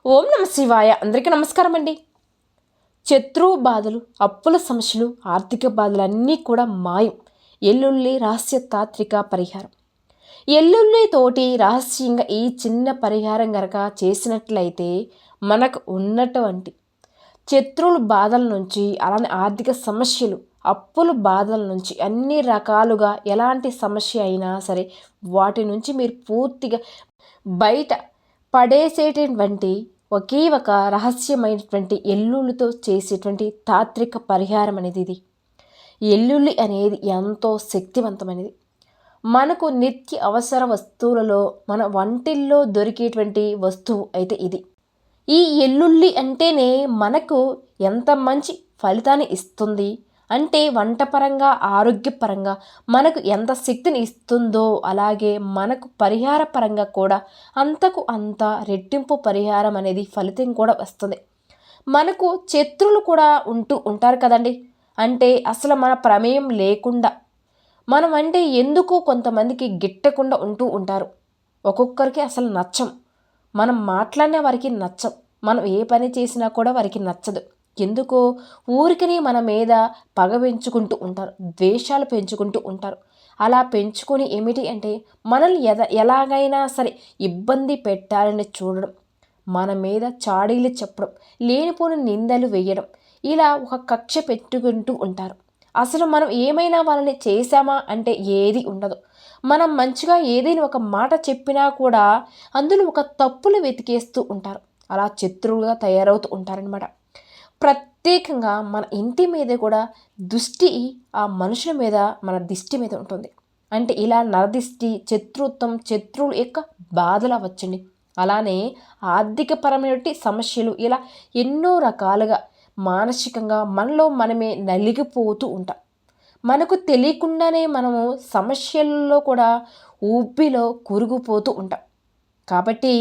ఓం నమ శివాయ. అందరికీ నమస్కారం అండి. శత్రువు బాధలు, అప్పుల సమస్యలు, ఆర్థిక బాధలు అన్నీ కూడా మాయం. ఎల్లుల్లి రహస్య తాత్విక పరిహారం. ఎల్లుల్లి తోటి రహస్యంగా ఈ చిన్న పరిహారం గనక చేసినట్లయితే మనకు ఉన్నటువంటి శత్రువుల బాధల నుంచి, అలానే ఆర్థిక సమస్యలు, అప్పుల బాధల నుంచి అన్ని రకాలుగా ఎలాంటి సమస్య అయినా సరే వాటి నుంచి మీరు పూర్తిగా బయట పడేసేటటువంటి ఒకే ఒక రహస్యమైనటువంటి ఎల్లుల్లితో చేసేటువంటి తాత్విక పరిహారం అనేది ఇది. ఎల్లుల్లి అనేది ఎంతో శక్తివంతమైనది. మనకు నిత్య అవసర వస్తువులలో మన వంటిల్లో దొరికేటువంటి వస్తువు అయితే ఇది. ఈ ఎల్లుల్లి అంటేనే మనకు ఎంత మంచి ఫలితాన్ని ఇస్తుంది అంటే వంటపరంగా, ఆరోగ్యపరంగా మనకు ఎంత శక్తిని ఇస్తుందో అలాగే మనకు పరిహార పరంగా కూడా అంతకు అంత రెట్టింపు పరిహారం అనేది ఫలితం కూడా వస్తుంది. మనకు శత్రువులు కూడా ఉంటారు కదండి. అంటే అసలు మన ప్రమేయం లేకుండా మనం అంటే ఎందుకు కొంతమందికి గిట్టకుండా ఉంటారు. ఒక్కొక్కరికి అసలు నచ్చం. మనం మాట్లాడిన వారికి నచ్చం. మనం ఏ పని చేసినా కూడా వారికి నచ్చదు. ఎందుకో ఊరికనే మన మీద పగ పెంచుకుంటూ ఉంటారు, ద్వేషాలు పెంచుకుంటూ ఉంటారు. అలా పెంచుకొని ఏమిటి అంటే మనల్ని ఎలాగైనా సరే ఇబ్బంది పెట్టాలని చూడడం, మన మీద చాడీలు చెప్పడం, లేనిపోని నిందలు వేయడం, ఇలా ఒక కక్ష పెట్టుకుంటూ ఉంటారు. అసలు మనం ఏమైనా వాళ్ళని చేశామా అంటే ఏది ఉండదు. మనం మంచిగా ఏదైనా ఒక మాట చెప్పినా కూడా అందులో ఒక తప్పులు వెతికేస్తూ ఉంటారు. అలా శత్రువులుగా తయారవుతూ ఉంటారనమాట. ప్రత్యేకంగా మన ఇంటి మీద కూడా దృష్టి ఆ మనుషుల మీద, మన దిష్టి మీద ఉంటుంది. అంటే ఇలా నరదిష్టి, శత్రుత్వం, శత్రువుల యొక్క బాధలు అవ్వచ్చండి. అలానే ఆర్థికపరమైన సమస్యలు, ఇలా ఎన్నో రకాలుగా మానసికంగా మనలో మనమే నలిగిపోతూ ఉంటాం. మనకు తెలియకుండానే మనము సమస్యల్లో కూడా ఊబిలో కూరుకుపోతూ ఉంటాం. కాబట్టి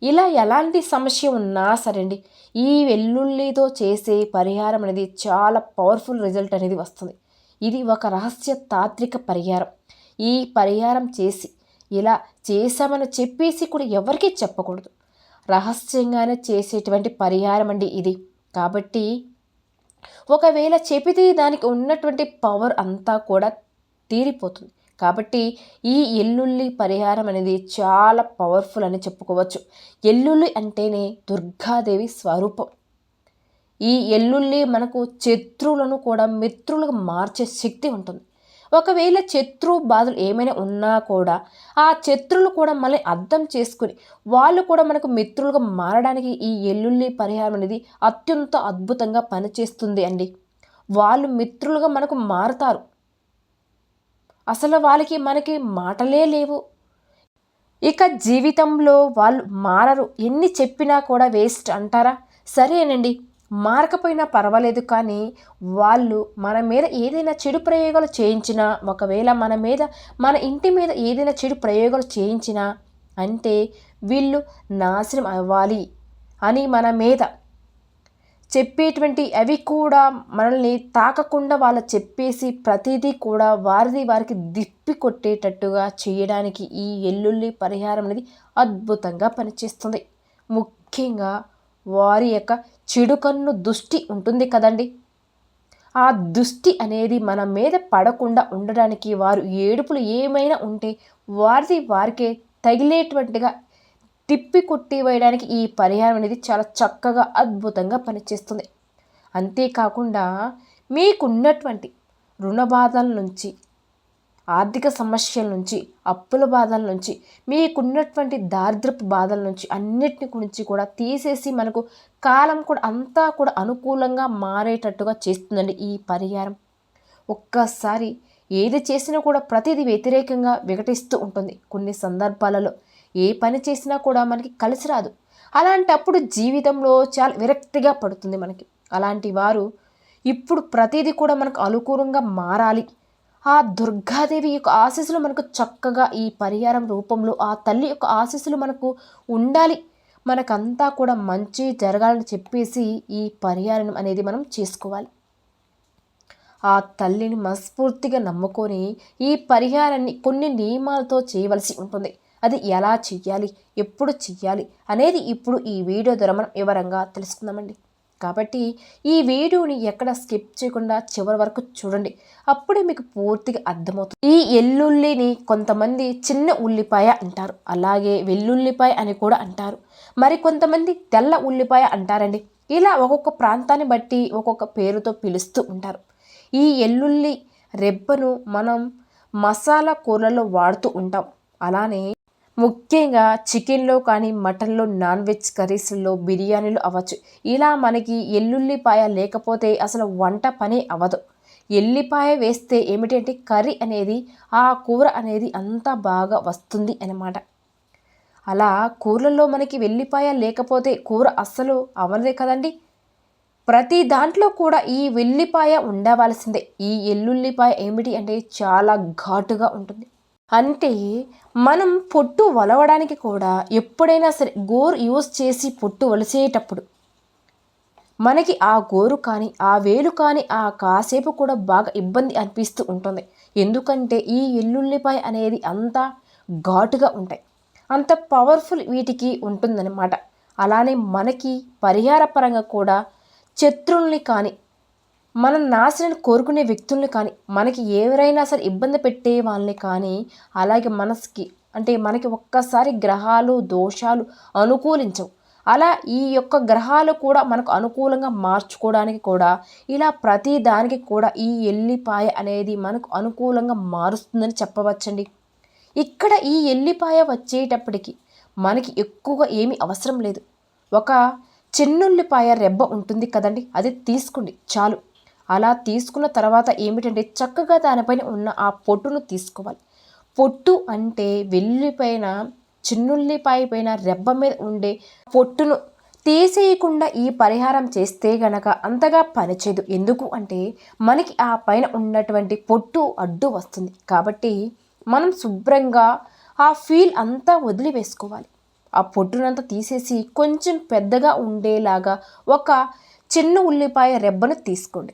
ఇలా ఎలాంటి సమస్య ఉన్నా సరే అండి, ఈ వెల్లుల్లితో చేసే పరిహారం అనేది చాలా పవర్ఫుల్ రిజల్ట్ అనేది వస్తుంది. ఇది ఒక రహస్య తాత్విక పరిహారం. ఈ పరిహారం చేసి ఇలా చేశామని చెప్పేసి కూడా ఎవరికీ చెప్పకూడదు. రహస్యంగానే చేసేటువంటి పరిహారం అండి ఇది. కాబట్టి ఒకవేళ చెబితే దానికి ఉన్నటువంటి పవర్ అంతా కూడా తీరిపోతుంది. కాబట్టి ఈ ఎల్లుల్లి పరిహారం అనేది చాలా పవర్ఫుల్ అని చెప్పుకోవచ్చు. ఎల్లుల్లి అంటేనే దుర్గాదేవి స్వరూపం. ఈ ఎల్లుల్లి మనకు శత్రువులను కూడా మిత్రులుగా మార్చే శక్తి ఉంటుంది. ఒకవేళ శత్రు బాధలు ఏమైనా ఉన్నా కూడా ఆ శత్రువులు కూడా మళ్ళీ అర్థం చేసుకుని వాళ్ళు కూడా మనకు మిత్రులుగా మారడానికి ఈ ఎల్లుల్లి పరిహారం అనేది అత్యంత అద్భుతంగా పనిచేస్తుంది అండి. వాళ్ళు మిత్రులుగా మనకు మారుతారు. అసలు వాళ్ళకి మనకి మాటలే లేవు. ఇక జీవితంలో వాళ్ళు మారరు. ఎన్ని చెప్పినా కూడా వేస్ట్ అంటారా? సరేనండి, మారకపోయినా పర్వాలేదు. కానీ వాళ్ళు మన మీద ఏదైనా చెడు ప్రయోగాలు చేయించినా, ఒకవేళ మన మీద, మన ఇంటి మీద ఏదైనా చెడు ప్రయోగాలు చేయించినా అంటే వీళ్ళు నాశనం అవ్వాలి అని మన మీద చెప్పేటువంటి అవి కూడా మనల్ని తాకకుండా వాళ్ళు చెప్పేసి ప్రతిదీ కూడా వారికి దిప్పి కొట్టేటట్టుగా చేయడానికి ఈ ఎల్లుల్లి పరిహారం అనేది అద్భుతంగా పనిచేస్తుంది. ముఖ్యంగా వారి యొక్క చెడు కన్ను దృష్టి ఉంటుంది కదండి. ఆ దృష్టి అనేది మన మీద పడకుండా ఉండడానికి వారు ఏడుపులు ఏమైనా ఉంటే వారికే తగిలేటువంటిగా తిప్పి కొట్టి వేయడానికి ఈ పరిహారం అనేది చాలా చక్కగా అద్భుతంగా పనిచేస్తుంది. అంతేకాకుండా మీకున్నటువంటి రుణ బాధల నుంచి, ఆర్థిక సమస్యల నుంచి, అప్పుల బాధల నుంచి, మీకున్నటువంటి దారిద్రపు బాధల నుంచి అన్నిటి గురించి కూడా తీసేసి మనకు కాలం కూడా అంతా కూడా అనుకూలంగా మారేటట్టుగా చేస్తుందండి ఈ పరిహారం. ఒక్కసారి ఏది చేసినా కూడా ప్రతిదీ వ్యతిరేకంగా వికటిస్తూ ఉంటుంది. కొన్ని సందర్భాలలో ఏ పని చేసినా కూడా మనకి కలిసి రాదు. అలాంటప్పుడు జీవితంలో చాలా విరక్తిగా పడుతుంది మనకి. అలాంటి వారు ఇప్పుడు ప్రతిదీ కూడా మనకు అనుకూలంగా మారాలి, ఆ దుర్గాదేవి యొక్క ఆశీస్సులు మనకు చక్కగా ఈ పరిహారం రూపంలో ఆ తల్లి యొక్క ఆశీస్సులు మనకు ఉండాలి, మనకంతా కూడా మంచి జరగాలని చెప్పేసి ఈ పరిహారం అనేది మనం చేసుకోవాలి. ఆ తల్లిని మనస్ఫూర్తిగా నమ్ముకొని ఈ పరిహారాన్ని కొన్ని నియమాలతో చేయవలసి ఉంటుంది. అది ఎలా చెయ్యాలి, ఎప్పుడు చెయ్యాలి అనేది ఇప్పుడు ఈ వీడియో ద్వారా మనం వివరంగా తెలుసుకుందామండి. కాబట్టి ఈ వీడియోని ఎక్కడ స్కిప్ చేయకుండా చివరి వరకు చూడండి, అప్పుడే మీకు పూర్తిగా అర్థమవుతుంది. ఈ ఎల్లుల్లిని కొంతమంది చిన్న ఉల్లిపాయ అంటారు, అలాగే వెల్లుల్లిపాయ అని కూడా అంటారు, మరి కొంతమంది తెల్ల ఉల్లిపాయ అంటారండి. ఇలా ఒక్కొక్క ప్రాంతాన్ని బట్టి ఒక్కొక్క పేరుతో పిలుస్తూ ఉంటారు. ఈ ఎల్లుల్లి రెబ్బను మనం మసాలా కూరలలో వాడుతూ ఉంటాం. అలానే ముఖ్యంగా చికెన్లో కానీ, మటన్లో, నాన్ వెజ్ కర్రీస్లో, బిర్యానీలు అవ్వచ్చు. ఇలా మనకి ఎల్లుల్లిపాయ లేకపోతే అసలు వంట పనే అవ్వదు. ఎల్లిపాయ వేస్తే ఏమిటంటే కర్రీ అనేది, ఆ కూర అనేది అంతా బాగా వస్తుంది అన్నమాట. అలా కూరల్లో మనకి వెల్లిపాయ లేకపోతే కూర అస్సలు అవ్వదే కదండి. ప్రతి దాంట్లో కూడా ఈ వెల్లిపాయ ఉండవలసిందే. ఈ ఎల్లుల్లిపాయ ఏమిటి అంటే చాలా ఘాటుగా ఉంటుంది. అంటే మనం పొట్టు వలవడానికి కూడా ఎప్పుడైనా సరే గోరు యూజ్ చేసి పొట్టు వలిసేటప్పుడు మనకి ఆ గోరు కానీ, ఆ వేలు కానీ ఆ కాసేపు కూడా బాగా ఇబ్బంది అనిపిస్తూ ఉంటుంది. ఎందుకంటే ఈ ఎల్లుల్లిపాయ అనేది అంత ఘాటుగా ఉంటాయి, అంత పవర్ఫుల్ వీటికి ఉంటుందన్నమాట. అలానే మనకి పరిహారపరంగా కూడా శత్రువుల్ని కానీ, మనం నాశనాన్ని కోరుకునే వ్యక్తుల్ని కానీ, మనకి ఎవరైనా సరే ఇబ్బంది పెట్టే వాళ్ళని కానీ, అలాగే మనసుకి అంటే మనకి ఒక్కసారి గ్రహాలు దోషాలు అనుకూలించవు. అలా ఈ యొక్క గ్రహాలు కూడా మనకు అనుకూలంగా మార్చుకోవడానికి కూడా ఇలా ప్రతి దానికి కూడా ఈ ఎల్లిపాయ అనేది మనకు అనుకూలంగా మారుస్తుందని చెప్పవచ్చండి. ఇక్కడ ఈ ఎల్లిపాయ వచ్చేటప్పటికి మనకి ఎక్కువగా ఏమీ అవసరం లేదు. ఒక చిన్నుల్లిపాయ రెబ్బ ఉంటుంది కదండి, అది తీసుకోండి చాలు. అలా తీసుకున్న తర్వాత ఏమిటంటే చక్కగా దానిపైన ఉన్న ఆ పొట్టును తీసుకోవాలి. పొట్టు అంటే వెల్లిపైన, చిన్నుల్లిపాయ పైన రెబ్బ మీద ఉండే పొట్టును తీసేయకుండా ఈ పరిహారం చేస్తే గనక అంతగా పనిచేయదు. ఎందుకు అంటే మనకి ఆ పైన ఉన్నటువంటి పొట్టు అడ్డు వస్తుంది. కాబట్టి మనం శుభ్రంగా ఆ ఫీల్ అంతా వదిలివేసుకోవాలి. ఆ పొట్టునంతా తీసేసి కొంచెం పెద్దగా ఉండేలాగా ఒక చిన్న ఉల్లిపాయ రెబ్బను తీసుకోండి.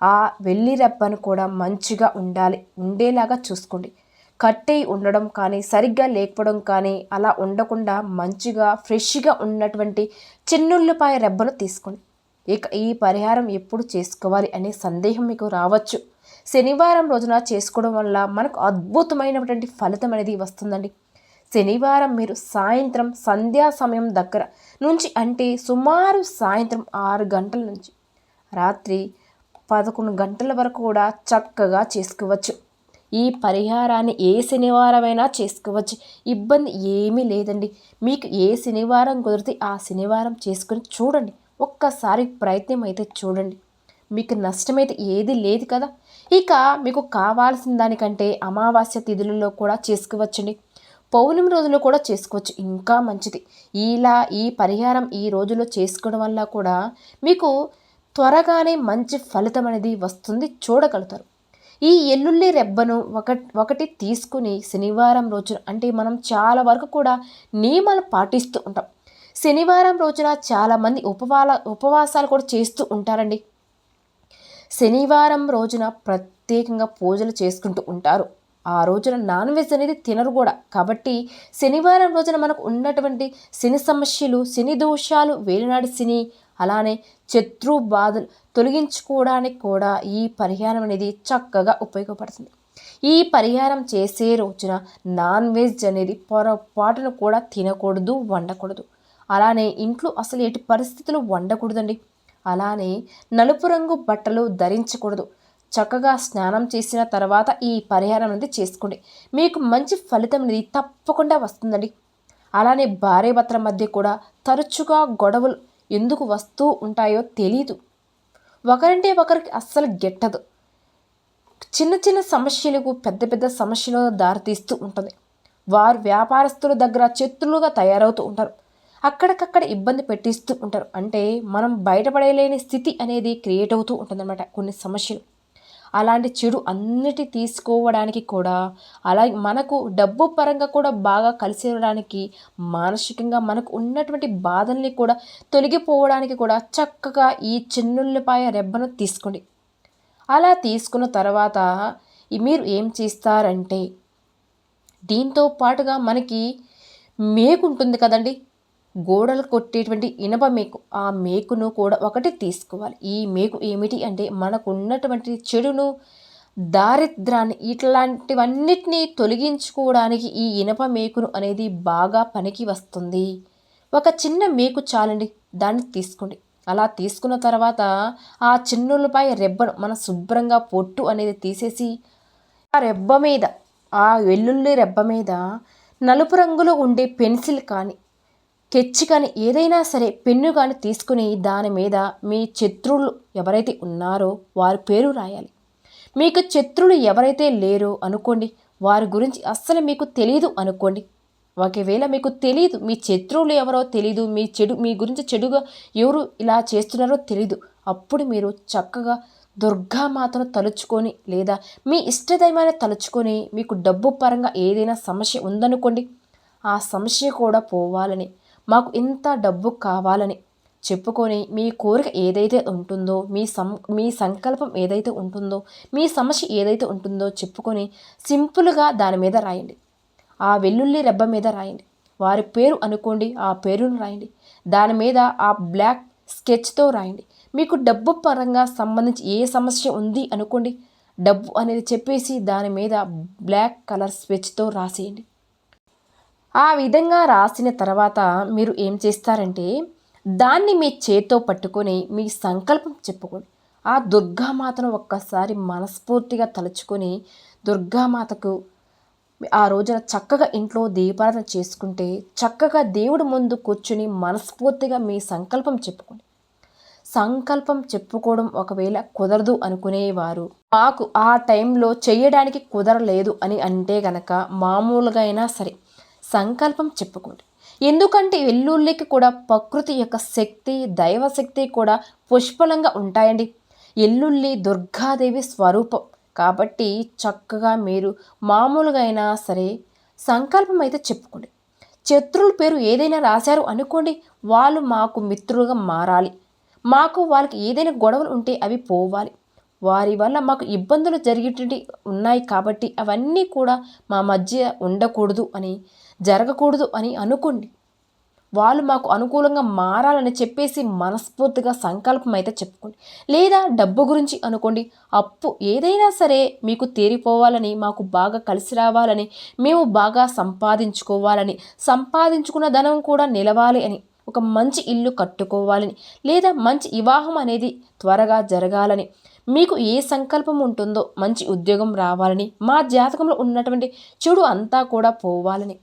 ఆ వెల్లి రెబ్బను కూడా మంచిగా ఉండేలాగా చూసుకోండి. కట్టయి ఉండడం కానీ, సరిగ్గా లేకపోవడం కానీ అలా ఉండకుండా మంచిగా ఫ్రెష్గా ఉన్నటువంటి చిన్నుల్లిపాయ రెబ్బను తీసుకోండి. ఇక ఈ పరిహారం ఎప్పుడు చేసుకోవాలి అనే సందేహం మీకు రావచ్చు. శనివారం రోజున చేసుకోవడం వల్ల మనకు అద్భుతమైనటువంటి ఫలితం అనేది వస్తుందండి. శనివారం మీరు సాయంత్రం సంధ్యా సమయం దగ్గర నుంచి, అంటే సుమారు సాయంత్రం 6 గంటల నుంచి రాత్రి 11 గంటల వరకు కూడా చక్కగా చేసుకోవచ్చు. ఈ పరిహారాన్ని ఏ శనివారమైనా చేసుకోవచ్చు, ఇబ్బంది ఏమీ లేదండి. మీకు ఏ శనివారం కుదిరితే ఆ శనివారం చేసుకొని చూడండి. ఒక్కసారి ప్రయత్నం అయితే చూడండి, మీకు నష్టమైతే ఏది లేదు కదా. ఇక మీకు కావాల్సిన దానికంటే అమావాస్య తిథులలో కూడా చేసుకోవచ్చండి, పౌర్ణమి రోజులో కూడా చేసుకోవచ్చు, ఇంకా మంచిది. ఇలా ఈ పరిహారం ఈ రోజులో చేసుకోవడం వల్ల కూడా మీకు త్వరగానే మంచి ఫలితం అనేది వస్తుంది, చూడగలుగుతారు. ఈ ఎల్లుల్లి రెబ్బను ఒకటి తీసుకుని శనివారం రోజున, అంటే మనం చాలా వరకు కూడా నియమాలు పాటిస్తూ ఉంటాం. శనివారం రోజున చాలామంది ఉపవాసాలు కూడా చేస్తూ ఉంటారండి. శనివారం రోజున ప్రత్యేకంగా పూజలు చేసుకుంటూ ఉంటారు. ఆ రోజున నాన్ వెజ్ అనేది తినరు కూడా. కాబట్టి శనివారం రోజున మనకు ఉన్నటువంటి శని సమస్యలు, శని దోషాలు, వేలినాడు శని, అలానే శత్రు బాధలు తొలగించుకోవడానికి కూడా ఈ పరిహారం అనేది చక్కగా ఉపయోగపడుతుంది. ఈ పరిహారం చేసే రోజున నాన్ వెజ్ అనేది పొరపాటును కూడా తినకూడదు, వండకూడదు. అలానే ఇంట్లో అసలు ఎటు పరిస్థితులు వండకూడదండి. అలానే నలుపు రంగు బట్టలు ధరించకూడదు. చక్కగా స్నానం చేసిన తర్వాత ఈ పరిహారం అనేది చేసుకోండి, మీకు మంచి ఫలితం అనేది తప్పకుండా వస్తుందండి. అలానే భార్యాభర్తల మధ్య కూడా తరచుగా గొడవలు ఎందుకు వస్తూ ఉంటాయో తెలీదు. ఒకరంటే ఒకరికి అస్సలు గెట్టదు. చిన్న చిన్న సమస్యలకు పెద్ద పెద్ద సమస్యలు దారితీస్తూ ఉంటుంది. వారు వ్యాపారస్తుల దగ్గర శత్రులుగా తయారవుతూ ఉంటారు. అక్కడికక్కడ ఇబ్బంది పెట్టిస్తూ ఉంటారు. అంటే మనం బయటపడలేని స్థితి అనేది క్రియేట్ అవుతూ ఉంటుందన్నమాట కొన్ని సమస్యలు. అలాంటి చెడు అన్నిటి తీసుకోవడానికి కూడా, అలాగే మనకు డబ్బు పరంగా కూడా బాగా కలిసేయడానికి, మానసికంగా మనకు ఉన్నటువంటి బాధల్ని కూడా తొలగిపోవడానికి కూడా చక్కగా ఈ చిన్నుల్లిపాయ రెబ్బను తీసుకోండి. అలా తీసుకున్న తర్వాత మీరు ఏం చేస్తారంటే దీంతో పాటుగా మనకి మేకు ఉంటుంది కదండి, గోడలు కొట్టేటువంటి ఇనప మేకు, ఆ మేకును కూడా ఒకటి తీసుకోవాలి. ఈ మేకు ఏమిటి అంటే మనకు ఉన్నటువంటి చెడును, దారిద్రాన్ని, ఇట్లాంటివన్నిటినీ తొలగించుకోవడానికి ఈ ఇనప మేకును అనేది బాగా పనికి వస్తుంది. ఒక చిన్న మేకు చాలండి, దాన్ని తీసుకోండి. అలా తీసుకున్న తర్వాత ఆ చిన్నులపై రెబ్బను మనం శుభ్రంగా పొట్టు అనేది తీసేసి ఆ రెబ్బ మీద, ఆ వెల్లుల్లి రెబ్బ మీద నలుపు రంగులో ఉండే పెన్సిల్ కానీ, కెచ్చి కానీ, ఏదైనా సరే పెన్ను కానీ తీసుకుని దాని మీద మీ శత్రువులు ఎవరైతే ఉన్నారో వారి పేరు రాయాలి. మీకు శత్రువులు ఎవరైతే లేరో అనుకోండి, వారి గురించి అస్సలు మీకు తెలియదు అనుకోండి. ఒకవేళ మీకు తెలీదు, మీ శత్రువులు ఎవరో తెలీదు, మీ గురించి చెడుగా ఎవరు ఇలా చేస్తున్నారో తెలీదు, అప్పుడు మీరు చక్కగా దుర్గామాతను తలుచుకొని లేదా మీ ఇష్టదైవాన్ని తలుచుకొని మీకు డబ్బు పరంగా ఏదైనా సమస్య ఉందనుకోండి, ఆ సమస్య కూడా పోవాలని, మాకు ఇంత డబ్బు కావాలని చెప్పుకొని మీ కోరిక ఏదైతే ఉంటుందో, మీ సంకల్పం ఏదైతే ఉంటుందో, మీ సమస్య ఏదైతే ఉంటుందో చెప్పుకొని సింపుల్గా దాని మీద రాయండి. ఆ వెల్లుల్లి రెబ్బ మీద రాయండి. వారి పేరు అనుకోండి, ఆ పేరును రాయండి. దాని మీద ఆ బ్లాక్ స్కెచ్తో రాయండి. మీకు డబ్బు పరంగా సంబంధించి ఏ సమస్య ఉంది అనుకోండి, డబ్బు అనేది చెప్పేసి దాని మీద బ్లాక్ కలర్ స్కెచ్తో రాసేయండి. ఆ విధంగా రాసిన తర్వాత మీరు ఏం చేస్తారంటే దాన్ని మీ చేత్తో పట్టుకొని మీ సంకల్పం చెప్పుకోండి. ఆ దుర్గామాతను ఒక్కసారి మనస్ఫూర్తిగా తలుచుకొని దుర్గామాతకు ఆ రోజున చక్కగా ఇంట్లో దీపారాధన చేసుకుంటే, చక్కగా దేవుడి ముందు కూర్చుని మనస్ఫూర్తిగా మీ సంకల్పం చెప్పుకోండి. సంకల్పం చెప్పుకోవడం ఒకవేళ కుదరదు అనుకునేవారు, మాకు ఆ టైంలో చేయడానికి కుదరలేదు అని అంటే గనక మామూలుగా అయినా సరే సంకల్పం చెప్పుకోండి. ఎందుకంటే వెల్లుల్లికి కూడా ప్రకృతి యొక్క శక్తి, దైవశక్తి కూడా పుష్కలంగా ఉంటాయండి. ఎల్లుల్లి దుర్గాదేవి స్వరూపం కాబట్టి చక్కగా మీరు మామూలుగా అయినా సరే సంకల్పం అయితే చెప్పుకోండి. శత్రువుల పేరు ఏదైనా రాశారు అనుకోండి, వాళ్ళు మాకు మిత్రులుగా మారాలి, మాకు వాళ్ళకి ఏదైనా గొడవలు ఉంటే అవి పోవాలి, వారి వల్ల మాకు ఇబ్బందులు జరిగేటువంటి ఉన్నాయి కాబట్టి అవన్నీ కూడా మా మధ్య ఉండకూడదు అని, జరగకూడదు అని అనుకోండి. వాళ్ళు మాకు అనుకూలంగా మారాలని చెప్పేసి మనస్ఫూర్తిగా సంకల్పం అయితే చెప్పుకోండి. లేదా డబ్బు గురించి అనుకోండి, అప్పు ఏదైనా సరే మీకు తీరిపోవాలని, మాకు బాగా కలిసి రావాలని, మేము బాగా సంపాదించుకోవాలని, సంపాదించుకున్న ధనం కూడా నిలవాలి అని, ఒక మంచి ఇల్లు కట్టుకోవాలని, లేదా మంచి వివాహం అనేది త్వరగా జరగాలని, మీకు ఏ సంకల్పం ఉంటుందో మంచి ఉద్యోగం రావాలని, మా జాతకంలో ఉన్నటువంటి చెడు అంతా కూడా పోవాలని,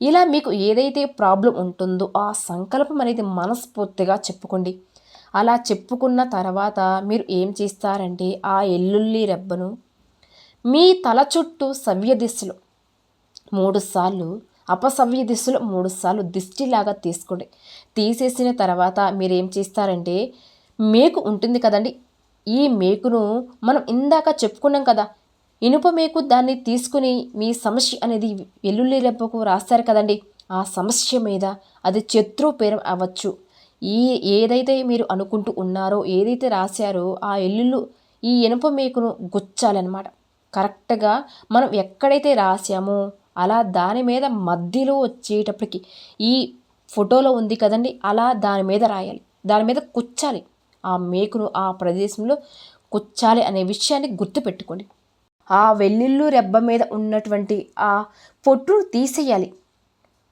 ఇలా మీకు ఏదైతే ప్రాబ్లం ఉంటుందో ఆ సంకల్పం అనేది మనస్ఫూర్తిగా చెప్పుకోండి. అలా చెప్పుకున్న తర్వాత మీరు ఏం చేస్తారంటే ఆ ఎల్లుల్లి రెబ్బను మీ తల చుట్టూ సవ్య దిశలో 3 సార్లు, అపసవ్య దిశలో 3 సార్లు దిష్టిలాగా తీసుకోండి. తీసేసిన తర్వాత మీరు ఏం చేస్తారంటే మేకు ఉంటుంది కదండి, ఈ మేకును మనం ఇందాక చెప్పుకున్నాం కదా, ఇనుప మేకు, దాన్ని తీసుకుని మీ సమస్య అనేది వెల్లుల్లి రెబ్బకు రాస్తారు కదండి, ఆ సమస్య మీద అది శత్రు పేరు అవ్వచ్చు, ఏదైతే మీరు అనుకుంటూ ఉన్నారో, ఏదైతే రాశారో ఆ ఈ ఇనుప మేకును గుచ్చాలన్నమాట. కరెక్ట్గా మనం ఎక్కడైతే రాసామో అలా దాని మీద మధ్యలో వచ్చేటప్పటికి ఈ ఫోటోలో ఉంది కదండి, అలా దాని మీద రాయాలి, దాని మీద కుచ్చాలి, ఆ మేకును ఆ ప్రదేశంలో కుచ్చాలి అనే విషయాన్ని గుర్తుపెట్టుకోండి. ఆ వెల్లుల్లి రెబ్బ మీద ఉన్నటువంటి ఆ పొట్టును తీసేయాలి.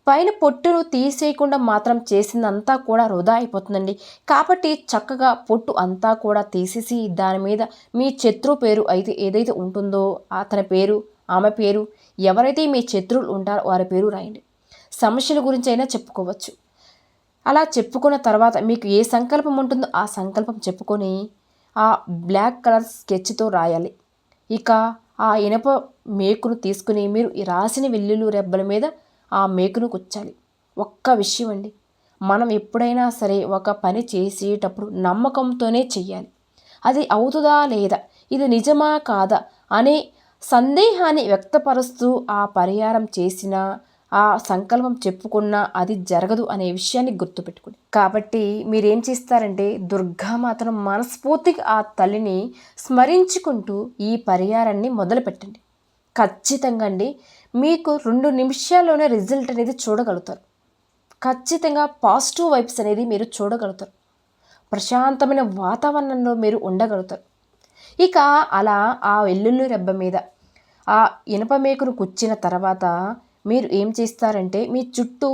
పైన పొట్టును తీసేయకుండా మాత్రం చేసిందంతా కూడా వృధా అయిపోతుందండి. కాబట్టి చక్కగా పొట్టు అంతా కూడా తీసేసి దాని మీద మీ శత్రు పేరు అయితే ఏదైతే ఉంటుందో అతని పేరు, ఆమె పేరు, ఎవరైతే మీ శత్రువులు ఉంటారో వారి పేరు రాయండి. సమస్యల గురించి అయినా చెప్పుకోవచ్చు. అలా చెప్పుకున్న తర్వాత మీకు ఏ సంకల్పం ఉంటుందో ఆ సంకల్పం చెప్పుకొని ఆ బ్లాక్ కలర్ స్కెచ్తో రాయాలి. ఇక ఆ ఇనప మేకును తీసుకుని మీరు ఈ రాసిన వెల్లుల్లి రెబ్బల మీద ఆ మేకును కుచ్చాలి. ఒక్క విషయం అండి, మనం ఎప్పుడైనా సరే ఒక పని చేసేటప్పుడు నమ్మకంతోనే చెయ్యాలి. అది అవుతుందా లేదా, ఇది నిజమా కాదా అనే సందేహాన్ని వ్యక్తపరుస్తూ ఆ పరిహారం చేసినా, ఆ సంకల్పం చెప్పుకున్నా అది జరగదు అనే విషయాన్ని గుర్తుపెట్టుకోండి. కాబట్టి మీరేం చేస్తారంటే దుర్గామాతను మనస్ఫూర్తిగా ఆ తల్లిని స్మరించుకుంటూ ఈ పరిహారాన్ని మొదలుపెట్టండి. ఖచ్చితంగా అండి మీకు 2 నిమిషాల్లోనే రిజల్ట్ అనేది చూడగలుగుతారు. ఖచ్చితంగా పాజిటివ్ వైబ్స్ అనేది మీరు చూడగలుగుతారు. ప్రశాంతమైన వాతావరణంలో మీరు ఉండగలుగుతారు. ఇక అలా ఆ వెల్లుల్లి రెబ్బ మీద ఆ ఇనప మేకును కుచ్చిన తర్వాత మీరు ఏం చేస్తారంటే మీ చుట్టూ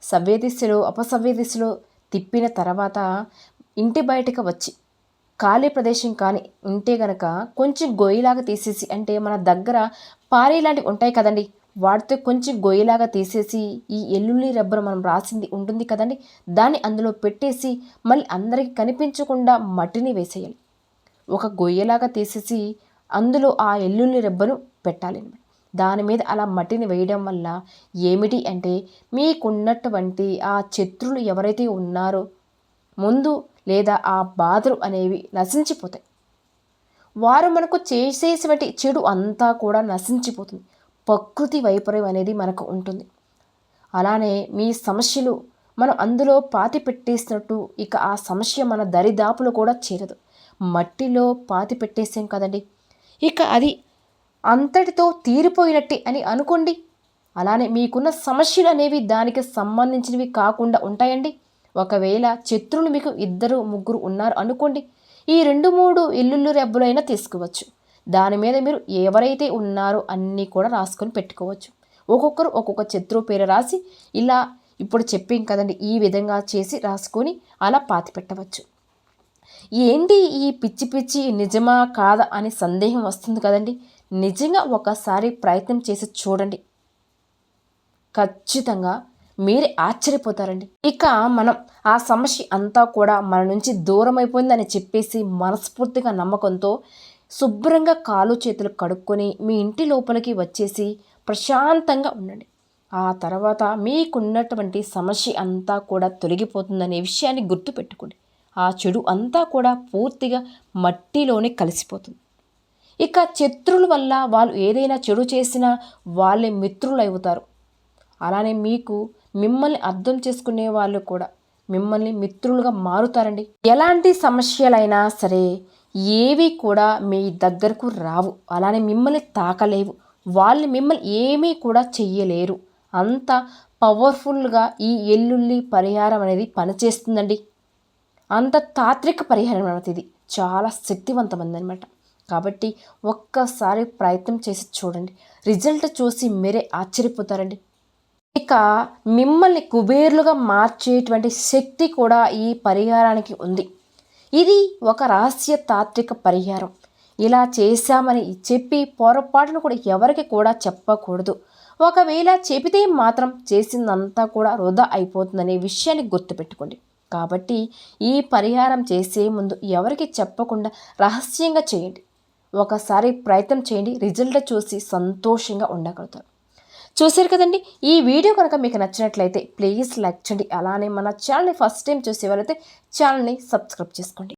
సవ్య దిశలో అపసవ్య దిశలో తిప్పిన తర్వాత ఇంటి బయటకు వచ్చి ఖాళీ ప్రదేశం కానీ ఉంటే గనక కొంచెం గొయ్యిలాగా తీసేసి, అంటే మన దగ్గర పారే లాంటివి ఉంటాయి కదండి, వాటితో కొంచెం గొయ్యిలాగా తీసేసి ఈ ఎల్లుల్లి రెబ్బను మనం రాసింది ఉంటుంది కదండి, దాన్ని అందులో పెట్టేసి మళ్ళీ అందరికీ కనిపించకుండా మట్టిని వేసేయాలి. ఒక గొయ్యలాగా తీసేసి అందులో ఆ ఎల్లుల్లి రెబ్బను పెట్టాలి. దాని మీద అలా మట్టిని వేయడం వల్ల ఏమిటి అంటే మీకున్నటువంటి ఆ శత్రులు ఎవరైతే ఉన్నారో ముందు లేదా ఆ బాధలు అనేవి నశించిపోతాయి. వారు మనకు చేసేటువంటి చెడు అంతా కూడా నశించిపోతుంది. ప్రకృతి వైపర్యం అనేది మనకు ఉంటుంది. అలానే మీ సమస్యలు మనం అందులో పాతి పెట్టేసినట్టు ఇక ఆ సమస్య మన దరిదాపులో కూడా చేరదు. మట్టిలో పాతి పెట్టేసాం కదండి, ఇక అది అంతటితో తీరిపోయినట్టే అని అనుకోండి. అలానే మీకున్న సమస్యలు అనేవి దానికి సంబంధించినవి కాకుండా ఉంటాయండి. ఒకవేళ శత్రువులు మీకు 2, 3 ఉన్నారు అనుకోండి, ఈ 2, 3 ఎల్లుల్లి రెబ్బలైనా తీసుకోవచ్చు. దాని మీద మీరు ఎవరైతే ఉన్నారో అన్నీ కూడా రాసుకొని పెట్టుకోవచ్చు. ఒక్కొక్కరు ఒక్కొక్క శత్రువు పేరు రాసి ఇలా ఇప్పుడు చెప్పాం కదండి, ఈ విధంగా చేసి రాసుకొని అలా పాతి పెట్టవచ్చు. ఏంటి ఈ పిచ్చి పిచ్చి నిజమా కాదా అని సందేహం వస్తుంది కదండి. నిజంగా ఒకసారి ప్రయత్నం చేసి చూడండి, ఖచ్చితంగా మీరే ఆశ్చర్యపోతారండి. ఇక మనం ఆ సమస్య అంతా కూడా మన నుంచి దూరం అయిపోయిందని చెప్పేసి మనస్ఫూర్తిగా నమ్మకంతో శుభ్రంగా కాలు చేతులు కడుక్కొని మీ ఇంటి లోపలికి వచ్చేసి ప్రశాంతంగా ఉండండి. ఆ తర్వాత మీకున్నటువంటి సమస్య అంతా కూడా తొలగిపోతుందనే విషయాన్ని గుర్తుపెట్టుకోండి. ఆ చెడు అంతా కూడా పూర్తిగా మట్టిలోనే కలిసిపోతుంది. ఇక శత్రువుల వల్ల వాళ్ళు ఏదైనా చెడు చేసినా వాళ్ళే మిత్రులు అవుతారు. అలానే మీకు మిమ్మల్ని అర్థం చేసుకునే వాళ్ళు కూడా మిమ్మల్ని మిత్రులుగా మారుతారండి. ఎలాంటి సమస్యలైనా సరే ఏవి కూడా మీ దగ్గరకు రావు, అలానే మిమ్మల్ని తాకలేవు, వాళ్ళు మిమ్మల్ని ఏమీ కూడా చెయ్యలేరు. అంత పవర్ఫుల్గా ఈ ఎల్లుల్లి పరిహారం అనేది పనిచేస్తుందండి. అంత తాత్విక పరిహారం అన్నమాట. ఇది చాలా శక్తివంతమైంది అనమాట. కాబట్టి ఒక్కసారి ప్రయత్నం చేసి చూడండి, రిజల్ట్ చూసి మీరే ఆశ్చర్యపోతారండి. ఇక మిమ్మల్ని కుబేర్లుగా మార్చేటువంటి శక్తి కూడా ఈ పరిహారానికి ఉంది. ఇది ఒక రహస్య తాత్విక పరిహారం. ఇలా చేశామని చెప్పి పొరపాటును కూడా ఎవరికి కూడా చెప్పకూడదు. ఒకవేళ చెబితే మాత్రం చేసిందంతా కూడా వృధా అయిపోతుందనే విషయాన్ని గుర్తుపెట్టుకోండి. కాబట్టి ఈ పరిహారం చేసే ముందు ఎవరికి చెప్పకుండా రహస్యంగా చేయండి. ఒకసారి ప్రయత్నం చేయండి, రిజల్ట్ చూసి సంతోషంగా ఉండగలుగుతారు. చూశారు కదండి, ఈ వీడియో కనుక మీకు నచ్చినట్లయితే ప్లీజ్ లైక్ చేయండి. అలానే మన ఛానల్ని ఫస్ట్ టైం చూసే వాళ్ళైతే ఛానల్ని సబ్స్క్రైబ్ చేసుకోండి.